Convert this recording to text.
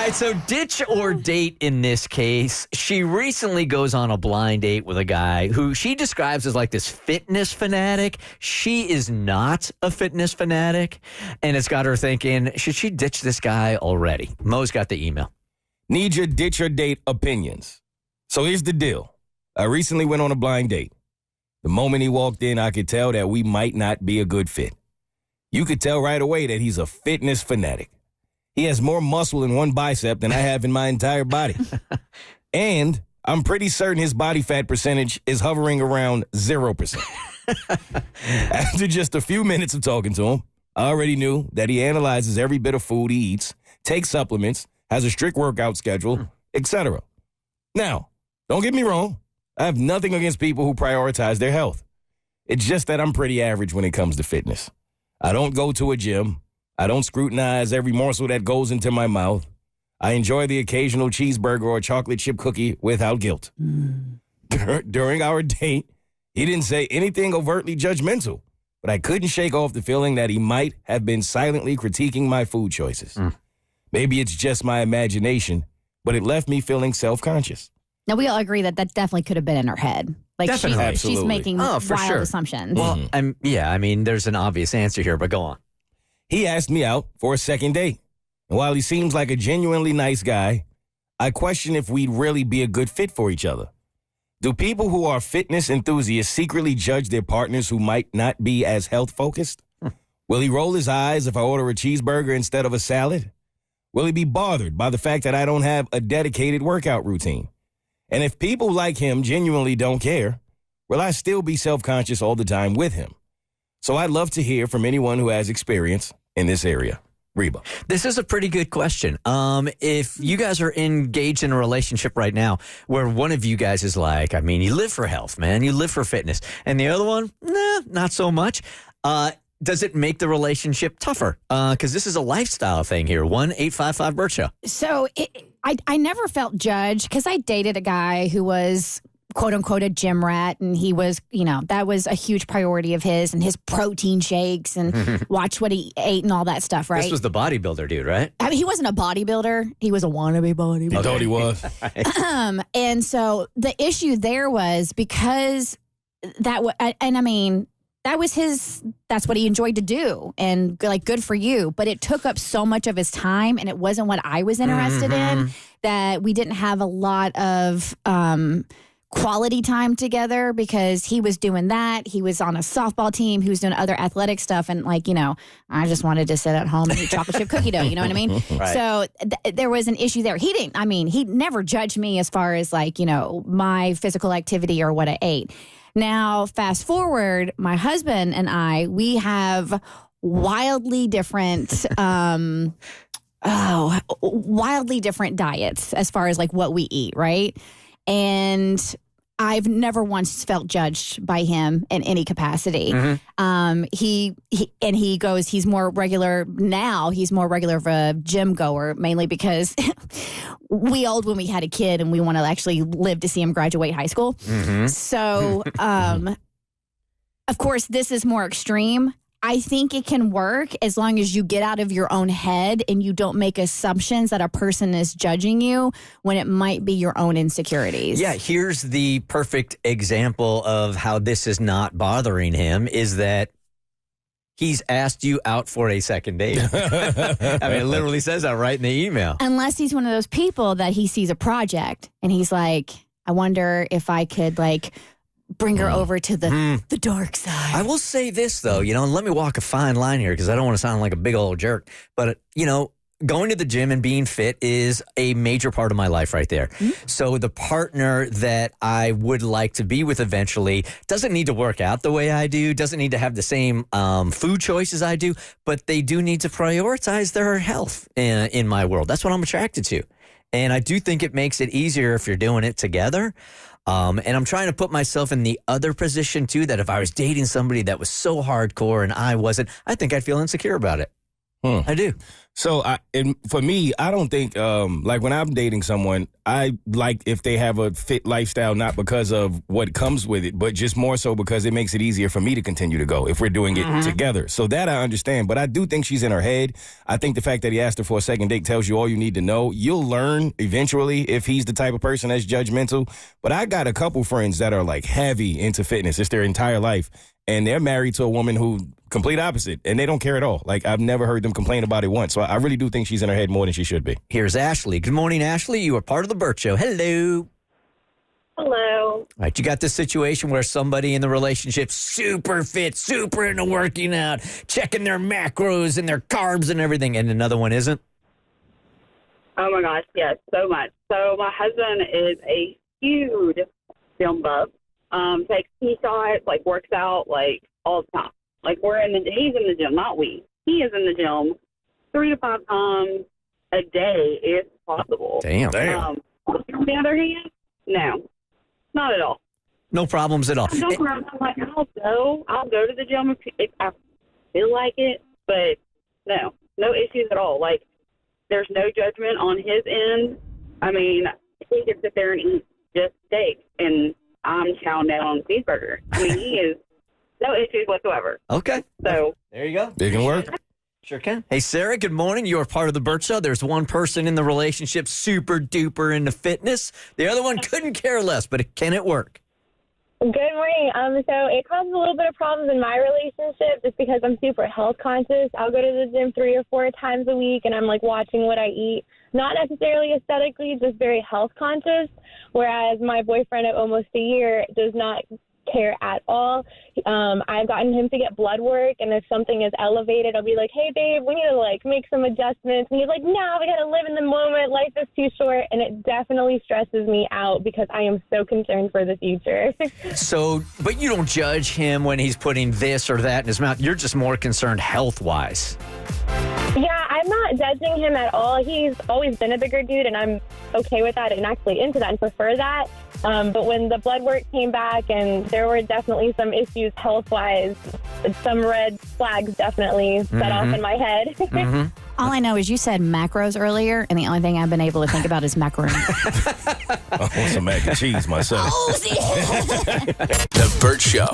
right, so ditch or date in this case. She recently goes on a blind date with a guy who she describes as like this fitness fanatic. She is not a fitness fanatic, and it's got her thinking, should she ditch this guy already? Mo's got the email. Need your ditch or date opinions. So here's the deal. I recently went on a blind date. The moment he walked in, I could tell that we might not be a good fit. You could tell right away that he's a fitness fanatic. He has more muscle in one bicep than I have in my entire body. And I'm pretty certain his body fat percentage is hovering around 0%. After just a few minutes of talking to him, I already knew that he analyzes every bit of food he eats, takes supplements, has a strict workout schedule, etc. Now, don't get me wrong. I have nothing against people who prioritize their health. It's just that I'm pretty average when it comes to fitness. I don't go to a gym. I don't scrutinize every morsel that goes into my mouth. I enjoy the occasional cheeseburger or chocolate chip cookie without guilt. During our date, he didn't say anything overtly judgmental, but I couldn't shake off the feeling that he might have been silently critiquing my food choices. Maybe it's just my imagination, but it left me feeling self-conscious. Now, we all agree that definitely could have been in her head. Like, she's making wild assumptions. Well, there's an obvious answer here, but go on. He asked me out for a second date. And while he seems like a genuinely nice guy, I question if we'd really be a good fit for each other. Do people who are fitness enthusiasts secretly judge their partners who might not be as health-focused? Will he roll his eyes if I order a cheeseburger instead of a salad? Will he be bothered by the fact that I don't have a dedicated workout routine? And if people like him genuinely don't care, will I still be self-conscious all the time with him? So I'd love to hear from anyone who has experience in this area. Reba. This is a pretty good question. If you guys are engaged in a relationship right now where one of you guys is like, you live for health, man. You live for fitness. And the other one, nah, not so much. Does it make the relationship tougher? Because this is a lifestyle thing here. 1-855-BERT Show. So I never felt judged because I dated a guy who was quote unquote a gym rat, and he was, that was a huge priority of his, and his protein shakes and watch what he ate and all that stuff, right? This was the bodybuilder dude, right? He wasn't a bodybuilder. He was a wannabe bodybuilder. He thought he was. And so the issue there was because that was that's what he enjoyed to do, and like, good for you. But it took up so much of his time, and it wasn't what I was interested in, that we didn't have a lot of quality time together because he was doing that. He was on a softball team. He was doing other athletic stuff. And I just wanted to sit at home and eat chocolate chip cookie dough. You know what I mean? Right. So there was an issue there. He never judged me as far as my physical activity or what I ate. Now, fast forward, my husband and we have wildly different, wildly different diets as far as what we eat, right? And I've never once felt judged by him in any capacity. He goes, he's more regular now. He's more regular of a gym goer, mainly because we old when we had a kid and we want to actually live to see him graduate high school. So, of course, this is more extreme. I think it can work as long as you get out of your own head and you don't make assumptions that a person is judging you when it might be your own insecurities. Yeah, here's the perfect example of how this is not bothering him, is that he's asked you out for a second date. It literally says that right in the email. Unless he's one of those people that he sees a project and he's like, I wonder if I could bring her over to the dark side. I will say this, though, and let me walk a fine line here because I don't want to sound like a big old jerk. But, going to the gym and being fit is a major part of my life right there. So the partner that I would like to be with eventually doesn't need to work out the way I do, doesn't need to have the same food choices I do, but they do need to prioritize their health in my world. That's what I'm attracted to. And I do think it makes it easier if you're doing it together. And I'm trying to put myself in the other position, too, that if I was dating somebody that was so hardcore and I wasn't, I think I'd feel insecure about it. I do. So, for me, I don't think, like when I'm dating someone, I like if they have a fit lifestyle, not because of what comes with it, but just more so because it makes it easier for me to continue to go if we're doing it together. So that I understand. But I do think she's in her head. I think the fact that he asked her for a second date tells you all you need to know. You'll learn eventually if he's the type of person that's judgmental. But I got a couple friends that are like heavy into fitness. It's their entire life. And they're married to a woman who complete opposite, and they don't care at all. Like, I've never heard them complain about it once. So I really do think she's in her head more than she should be. Here's Ashley. Good morning, Ashley. You are part of the Bert Show. Hello. Hello. All right, you got this situation where somebody in the relationship super fit, super into working out, checking their macros and their carbs and everything, and another one isn't? Oh, my gosh, yes, so much. So my husband is a huge gym buff. Takes T-shots, like, works out, like, all the time. Like, he's in the gym, not we. He is in the gym 3 to 5 times a day if possible. Damn. On the other hand, no, not at all. No problems at all. I'm like, I'll go to the gym if I feel like it, but no issues at all. Like, there's no judgment on his end. I mean, he can sit there and eat just steak, and I'm chowing down on cheeseburger. I mean, he is no issues whatsoever. Okay. So there you go. It can work. Sure can. Hey, Sarah, good morning. You are part of the Bert Show. There's one person in the relationship super duper into fitness. The other one couldn't care less, but can it work? Good morning. So it causes a little bit of problems in my relationship just because I'm super health conscious. I'll go to the gym 3 or 4 times a week, and I'm like watching what I eat. Not necessarily aesthetically, just very health conscious. Whereas my boyfriend of almost a year does not care at all. I've gotten him to get blood work, and if something is elevated, I'll be like, hey, babe, we need to, like, make some adjustments. And he's like, no, we got to live in the moment. Life is too short. And it definitely stresses me out because I am so concerned for the future. So, but you don't judge him when he's putting this or that in his mouth. You're just more concerned health-wise. Yeah, I'm not judging him at all. He's always been a bigger dude, and I'm okay with that and actually into that and prefer that. But when the blood work came back and there were definitely some issues health-wise, some red flags definitely set off in my head. All I know is you said macros earlier, and the only thing I've been able to think about is macaroni. I want some mac and cheese myself. Oh, see? The Bert Show.